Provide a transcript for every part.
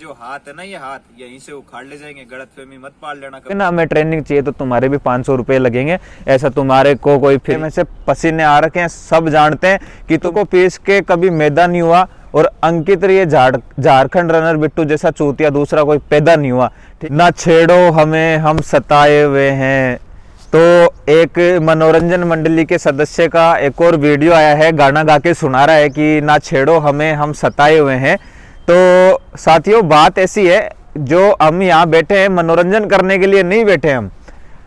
जो हाथ है ना, ये हाथ यहीं से उखाड़ ले जाएंगे, गलतफहमी मत पाल लेना कभी। ना हमें ट्रेनिंग चाहिए तो तुम्हारे भी 500 रुपए लगेंगे, ऐसा तुम्हारे को कोई फिर में से पसीने आ रखे हैं, सब जानते हैं कि तुमको पीस के कभी मैदा नहीं हुआ। और अंकित ये झारखंड रनर बिट्टू जैसा चूतिया दूसरा कोई पैदा नहीं हुआ। ना छेड़ो हमें हम सताए हुए हैं। तो एक मनोरंजन मंडली के सदस्य का एक और वीडियो आया है, गाना गा के सुना रहा है कि ना छेड़ो हमें हम सताए हुए हैं। तो साथियों बात ऐसी है, जो हम यहाँ बैठे हैं मनोरंजन करने के लिए नहीं बैठे। हम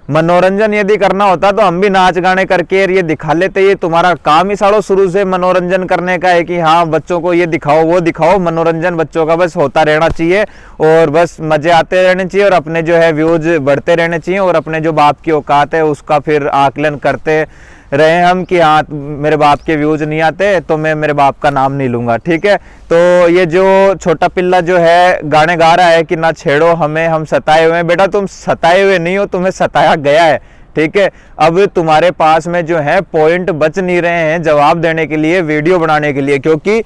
मनोरंजन यदि करना होता तो हम भी नाच गाने करके ये दिखा लेते। ये तुम्हारा काम ही सालों शुरू से मनोरंजन करने का है कि हाँ बच्चों को ये दिखाओ वो दिखाओ। मनोरंजन बच्चों का बस होता रहना चाहिए और बस मजे आते रहने चाहिए और अपने जो है व्यूज बढ़ते रहने चाहिए और अपने जो बाप की औकात है उसका फिर आकलन करते रहे हम कि हाँ मेरे बाप के व्यूज नहीं आते तो मैं मेरे बाप का नाम नहीं लूंगा। ठीक है, तो ये जो छोटा पिल्ला जो है गाने गा रहा है कि ना छेड़ो हमें हम सताए हुए हैं, बेटा तुम सताए हुए नहीं हो, तुम्हें सताया गया है। ठीक है, अब तुम्हारे पास में जो है पॉइंट बच नहीं रहे हैं जवाब देने के लिए, वीडियो बनाने के लिए, क्योंकि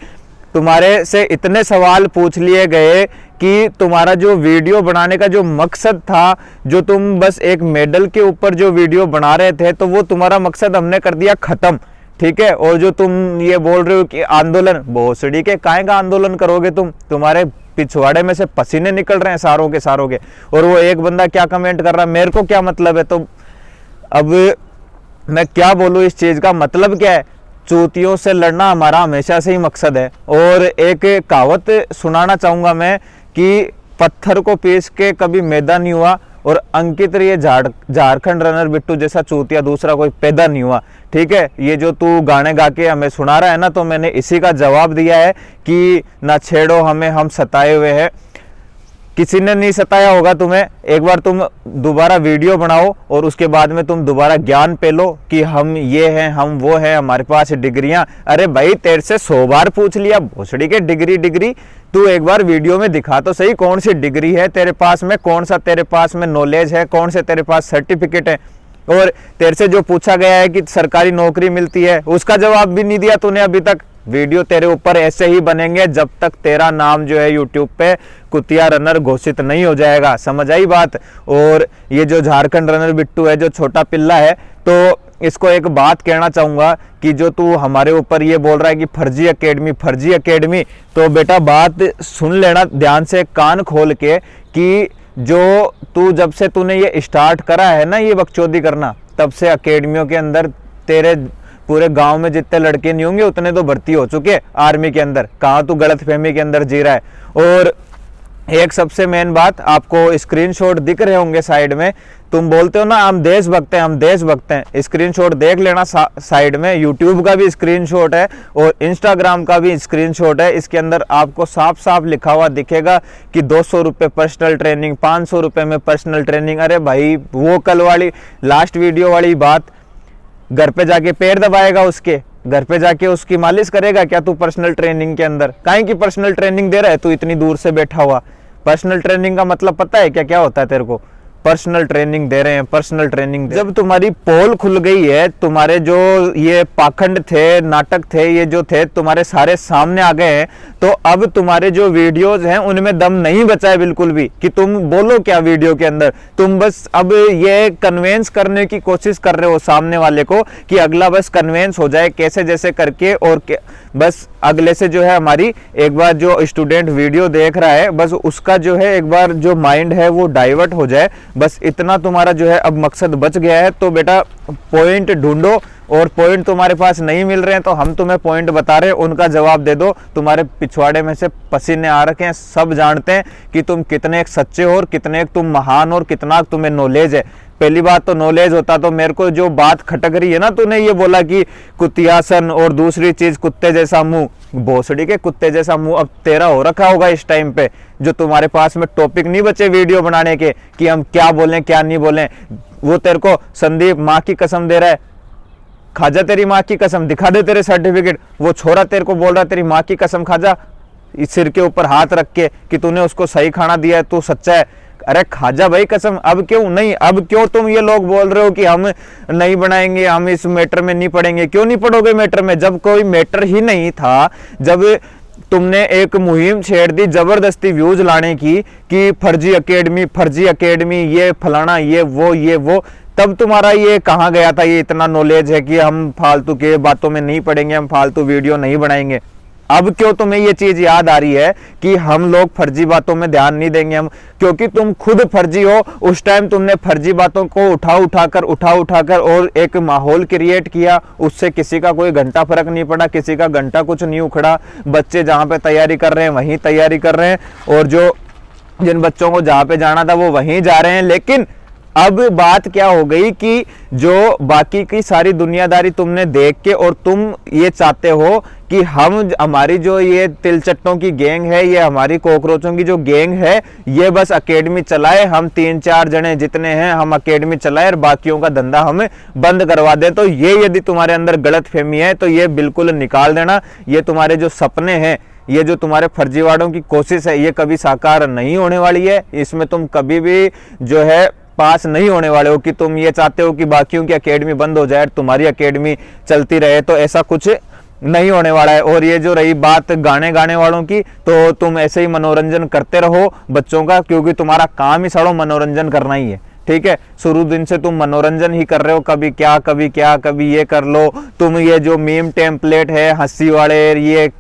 तुम्हारे से इतने सवाल पूछ लिए गए कि तुम्हारा जो वीडियो बनाने का जो मकसद था, जो तुम बस एक मेडल के ऊपर जो वीडियो बना रहे थे, तो वो तुम्हारा मकसद हमने कर दिया खत्म। ठीक है, और जो तुम ये बोल रहे हो कि आंदोलन, भोसड़ी के काहे का आंदोलन करोगे तुम, तुम्हारे पिछवाड़े में से पसीने निकल रहे हैं सारों के सारों के। और वो एक बंदा क्या कमेंट कर रहा है, मेरे को क्या मतलब है। तो अब मैं क्या बोलूं, इस चीज का मतलब क्या है। चूतियों से लड़ना हमारा हमेशा से ही मकसद है। और एक कहावत सुनाना चाहूंगा मैं कि पत्थर को पीस के कभी मैदा नहीं हुआ और अंकित ये झारखंड रनर बिट्टू जैसा चूतिया दूसरा कोई पैदा नहीं हुआ। ठीक है, ये जो तू गाने गा के हमें सुना रहा है ना, तो मैंने इसी का जवाब दिया है कि ना छेड़ो हमें हम सताए हुए हैं। किसी ने नहीं सताया होगा तुम्हें। एक बार तुम दोबारा वीडियो बनाओ और उसके बाद में तुम दोबारा ज्ञान पे लो कि हम ये हैं हम वो हैं, हमारे पास डिग्रियां। अरे भाई तेरे से 100 बार पूछ लिया भोसड़ी के डिग्री। तू एक बार वीडियो में दिखा तो सही कौन सी डिग्री है तेरे पास में, कौन सा तेरे पास में नॉलेज है, कौन से तेरे पास सर्टिफिकेट है। और तेरे से जो पूछा गया है कि सरकारी नौकरी मिलती है, उसका जवाब भी नहीं दिया तूने अभी तक। वीडियो तेरे ऊपर ऐसे ही बनेंगे जब तक तेरा नाम जो है यूट्यूब पे कुतिया रनर घोषित नहीं हो जाएगा। समझ आई बात। और ये जो झारखंड रनर बिट्टू है, जो छोटा पिल्ला है, तो इसको एक बात कहना चाहूंगा कि जो तू हमारे ऊपर ये बोल रहा है कि फर्जी एकेडमी, तो बेटा बात सुन लेना ध्यान से, कान खोल के, कि जो तू जब से तूने ये स्टार्ट करा है ना ये बकचोदी करना, तब से एकेडमियों के अंदर तेरे पूरे गांव में जितने लड़के नहीं होंगे उतने तो भर्ती हो चुके आर्मी के अंदर। कहाँ तू गलतफहमी के अंदर जी रहा है। और एक सबसे मेन बात, आपको स्क्रीनशॉट दिख रहे होंगे साइड में, तुम बोलते हो ना हम देशभक्त हैं, स्क्रीनशॉट देख लेना साइड में। यूट्यूब का भी स्क्रीनशॉट है और इंस्टाग्राम का भी स्क्रीनशॉट है। इसके अंदर आपको साफ साफ लिखा हुआ दिखेगा कि 200 रुपये पर्सनल ट्रेनिंग, 500 रुपये में पर्सनल ट्रेनिंग। अरे भाई वो कल वाली लास्ट वीडियो वाली बात, घर पे जाके पैर दबाएगा उसके, घर पे जाके उसकी मालिश करेगा क्या तू पर्सनल ट्रेनिंग के अंदर? काहे की पर्सनल ट्रेनिंग दे रहा है तू इतनी दूर से बैठा हुआ? पर्सनल ट्रेनिंग का मतलब पता है क्या क्या होता है तेरे को? पर्सनल ट्रेनिंग दे रहे हैं, पर्सनल ट्रेनिंग। जब तुम्हारी पोल खुल गई है, तुम्हारे जो ये पाखंड थे, नाटक थे, ये जो थे तुम्हारे सारे सामने आ गए हैं, तो अब तुम्हारे जो वीडियोस हैं उनमें दम नहीं बचा है बिल्कुल भी कि तुम बोलो क्या वीडियो के अंदर। तुम बस अब ये कन्वेंस करने की कोशिश कर रहे हो सामने वाले को कि अगला बस कन्वेंस हो जाए कैसे जैसे करके, और बस अगले से जो है हमारी एक बार जो स्टूडेंट वीडियो देख रहा है बस उसका जो है एक बार जो माइंड है वो डाइवर्ट हो जाए, बस इतना तुम्हारा जो है अब मकसद बच गया है। तो बेटा पॉइंट ढूंढो, और पॉइंट तुम्हारे पास नहीं मिल रहे हैं तो हम तुम्हें पॉइंट बता रहे हैं, उनका जवाब दे दो। तुम्हारे पिछवाड़े में से पसीने आ रखे हैं, सब जानते हैं कि तुम कितने एक सच्चे हो और कितने एक तुम महान और कितना तुम्हें नॉलेज है। पहली बात तो नॉलेज होता तो मेरे को जो बात खटक रही है ना, तूने ये बोला कि कुतियासन, और दूसरी चीज कुत्ते जैसा मुंह, भोसड़ी के कुत्ते जैसा मुंह अब तेरा हो रखा होगा इस टाइम पे, जो तुम्हारे पास में टॉपिक नहीं बचे वीडियो बनाने के कि हम क्या बोलें क्या नहीं बोलें। वो तेरे को संदीप माँ की कसम दे रहा है, खाजा तेरी माँ की कसम, दिखा दे तेरे सर्टिफिकेट। वो छोरा तेरे को बोल रहा है तेरी माँ की कसम खाजा, इस सिर के ऊपर हाथ रख के कि तूने उसको सही खाना दिया है, तू सच्चा है। अरे खाजा भाई कसम। अब क्यों नहीं, अब क्यों तुम ये लोग बोल रहे हो कि हम नहीं बनाएंगे, हम इस मैटर में नहीं पढ़ेंगे? क्यों नहीं पढ़ोगे मैटर में? जब कोई मैटर ही नहीं था, जब तुमने एक मुहिम छेड़ दी जबरदस्ती व्यूज लाने की कि फर्जी एकेडमी, ये फलाना, ये वो, तब तुम्हारा ये कहाँ गया था ये इतना नॉलेज है कि हम फालतू के बातों में नहीं पड़ेंगे, हम फालतू वीडियो नहीं बनाएंगे। अब क्यों तुम्हें ये चीज याद आ रही है कि हम लोग फर्जी बातों में ध्यान नहीं देंगे हम, क्योंकि तुम खुद फर्जी हो। उस टाइम तुमने फर्जी बातों को उठा उठाकर और एक माहौल क्रिएट किया, उससे किसी का कोई घंटा फर्क नहीं पड़ा, किसी का घंटा कुछ नहीं उखड़ा। बच्चे जहां पे तैयारी कर रहे हैं वहीं तैयारी कर रहे हैं, और जो जिन बच्चों को जहां पे जाना था वो वहीं जा रहे हैं। लेकिन अब बात क्या हो गई कि जो बाकी की सारी दुनियादारी तुमने देख के और तुम ये चाहते हो कि हमारी जो ये तिलचट्टों की गैंग है, ये हमारी कॉकरोचों की जो गैंग है, ये बस एकेडमी चलाए, हम 3-4 जने जितने हैं हम एकेडमी चलाए और बाकियों का धंधा हमें बंद करवा दे। तो ये यदि तुम्हारे अंदर गलतफहमी है तो ये बिल्कुल निकाल देना। ये तुम्हारे जो सपने हैं, ये जो तुम्हारे फर्जीवाड़ों की कोशिश है, ये कभी साकार नहीं होने वाली है। इसमें तुम कभी भी जो है पास नहीं होने वाले हो कि तुम ये चाहते हो कि बाकियों की एकेडमी बंद हो जाए, तुम्हारी एकेडमी चलती रहे, तो ऐसा कुछ नहीं होने वाला है। और ये जो रही बात गाने वालों की, तो तुम ऐसे ही मनोरंजन करते रहो बच्चों का, क्योंकि तुम्हारा काम ही साड़ो मनोरंजन करना ही है, ठीक है। शुरू दिन से तुम मनोरंजन ही कर रहे हो, कभी क्या कभी ये कर लो। तुम ये जो मीम टेम्पलेट है, हंसी वाले ये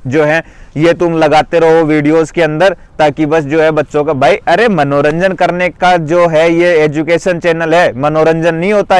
जो है, ये तुम लगाते रहो वीडियोस के अंदर, ताकि बस जो है बच्चों का, भाई अरे मनोरंजन करने का जो है ये एजुकेशन चैनल है, मनोरंजन नहीं होता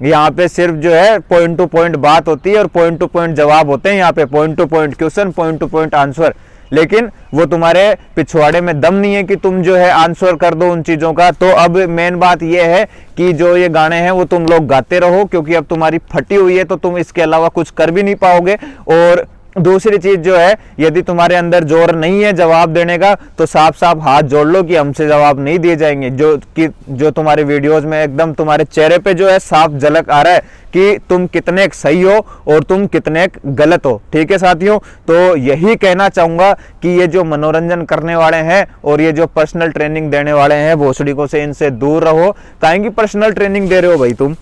यहाँ पे सिर्फ जो है पॉइंट टू पॉइंट बात होती है और पॉइंट टू पॉइंट जवाब होते हैं। यहाँ पे point two point question, point two point answer. लेकिन वो तुम्हारे पिछवाड़े में दम नहीं है कि तुम जो है आंसर कर दो उन चीजों का। तो अब मेन बात ये है कि जो ये गाने हैं वो तुम लोग गाते रहो, क्योंकि अब तुम्हारी फटी हुई है तो तुम इसके अलावा कुछ कर भी नहीं पाओगे। और दूसरी चीज जो है, यदि तुम्हारे अंदर जोर नहीं है जवाब देने का, तो साफ साफ हाथ जोड़ लो कि हमसे जवाब नहीं दिए जाएंगे। जो तुम्हारे वीडियोस में एकदम तुम्हारे चेहरे पे जो है साफ झलक आ रहा है कि तुम कितने सही हो और तुम कितने गलत हो, ठीक है साथियों। तो यही कहना चाहूंगा कि ये जो मनोरंजन करने वाले हैं और ये जो पर्सनल ट्रेनिंग देने वाले हैं भोसड़िकों से, इनसे दूर रहो। काहेंगी पर्सनल ट्रेनिंग दे रहे हो भाई तुम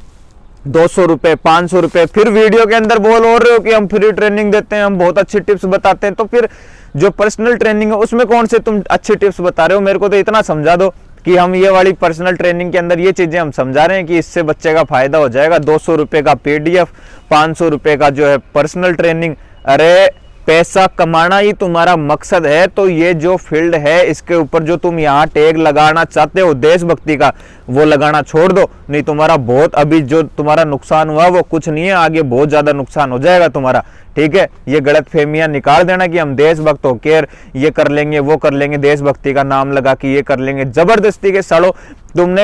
200 रुपए 500 रुपए, फिर वीडियो के अंदर बोल हो रहे हो कि हम फ्री ट्रेनिंग देते हैं, हम बहुत अच्छी टिप्स बताते हैं। तो फिर जो पर्सनल ट्रेनिंग है उसमें कौन से तुम अच्छी टिप्स बता रहे हो? मेरे को तो इतना समझा दो कि हम ये वाली पर्सनल ट्रेनिंग के अंदर ये चीजें हम समझा रहे हैं कि इससे बच्चे का फायदा हो जाएगा। 200 रुपए का PDF, 500 रुपए का जो है पर्सनल ट्रेनिंग। अरे पैसा कमाना ही तुम्हारा मकसद है तो ये जो फील्ड है इसके ऊपर जो तुम यहाँ टैग लगाना चाहते हो देशभक्ति का, वो लगाना छोड़ दो। नहीं तुम्हारा बहुत, अभी जो तुम्हारा नुकसान हुआ वो कुछ नहीं है, आगे बहुत ज्यादा नुकसान हो जाएगा तुम्हारा, ठीक है। ये गलत फहमियां निकाल देना कि हम देशभक्त हो के ये कर लेंगे वो कर लेंगे, देशभक्ति का नाम लगा कि ये कर लेंगे, जबरदस्ती के सड़ो।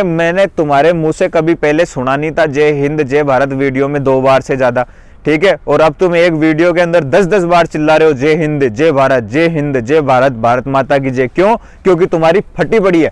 मैंने तुम्हारे मुंह से कभी पहले सुना नहीं था जय हिंद जय भारत वीडियो में 2 बार से ज्यादा, ठीक है। और अब तुम एक वीडियो के अंदर 10-10 बार चिल्ला रहे हो जय हिंद जय भारत, जय हिंद जय भारत, भारत माता की जय। क्यों? क्योंकि तुम्हारी फटी पड़ी है।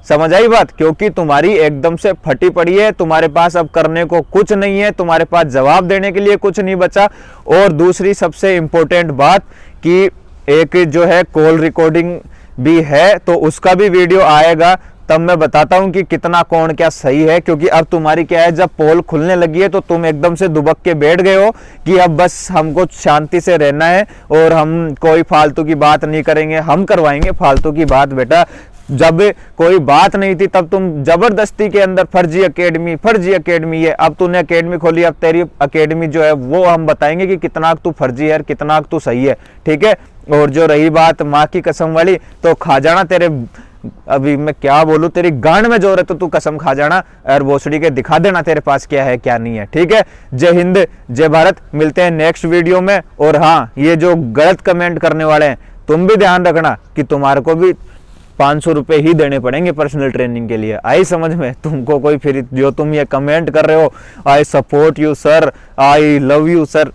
समझ आई बात? क्योंकि तुम्हारी एकदम से फटी पड़ी है, तुम्हारे पास अब करने को कुछ नहीं है, तुम्हारे पास जवाब देने के लिए कुछ नहीं बचा। और दूसरी सबसे इंपॉर्टेंट बात कि एक जो है कॉल रिकॉर्डिंग भी है, तो उसका भी वीडियो आएगा, तब मैं बताता हूं कि कितना कौन क्या सही है। क्योंकि अब तुम्हारी क्या है, जब पोल खुलने लगी है तो तुम एकदम से दुबक के बैठ गए हो कि अब बस हमको शांति से रहना है और हम कोई फालतू की बात नहीं करेंगे। हम करवाएंगे फालतू की बात बेटा, जब कोई बात नहीं थी तब तुम जबरदस्ती के अंदर फर्जी एकेडमी है। अब तूने एकेडमी खोली, अब तेरी एकेडमी जो है वो हम बताएंगे कि कितना तू फर्जी है, कितना तू सही है, ठीक है। और जो रही बात माँ की कसम वाली, तो खा जाना तेरे, अभी मैं क्या बोलूं, तेरी गांड में जोर है तो तू कसम खा जाना और भोसड़ी के दिखा देना तेरे पास क्या है क्या नहीं है, ठीक है। जय हिंद जय भारत, मिलते हैं नेक्स्ट वीडियो में। और हाँ, ये जो गलत कमेंट करने वाले हैं तुम भी ध्यान रखना कि तुम्हारे को भी 500 रुपए ही देने पड़ेंगे पर्सनल ट्रेनिंग के लिए। आई समझ में? तुमको कोई फिर जो तुम ये कमेंट कर रहे हो I support you sir, I love you sir,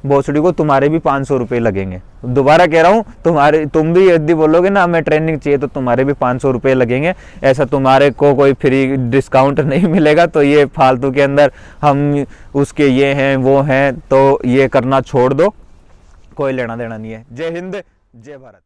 भोसड़ी को तुम्हारे भी 500 रुपए लगेंगे। दोबारा कह रहा हूँ, तुम भी यदि बोलोगे ना हमें ट्रेनिंग चाहिए तो तुम्हारे भी 500 रुपए लगेंगे। ऐसा तुम्हारे को कोई फ्री डिस्काउंट नहीं मिलेगा। तो ये फालतू के अंदर हम उसके ये हैं वो हैं, तो ये करना छोड़ दो, कोई लेना देना नहीं है। जय हिंद जय भारत।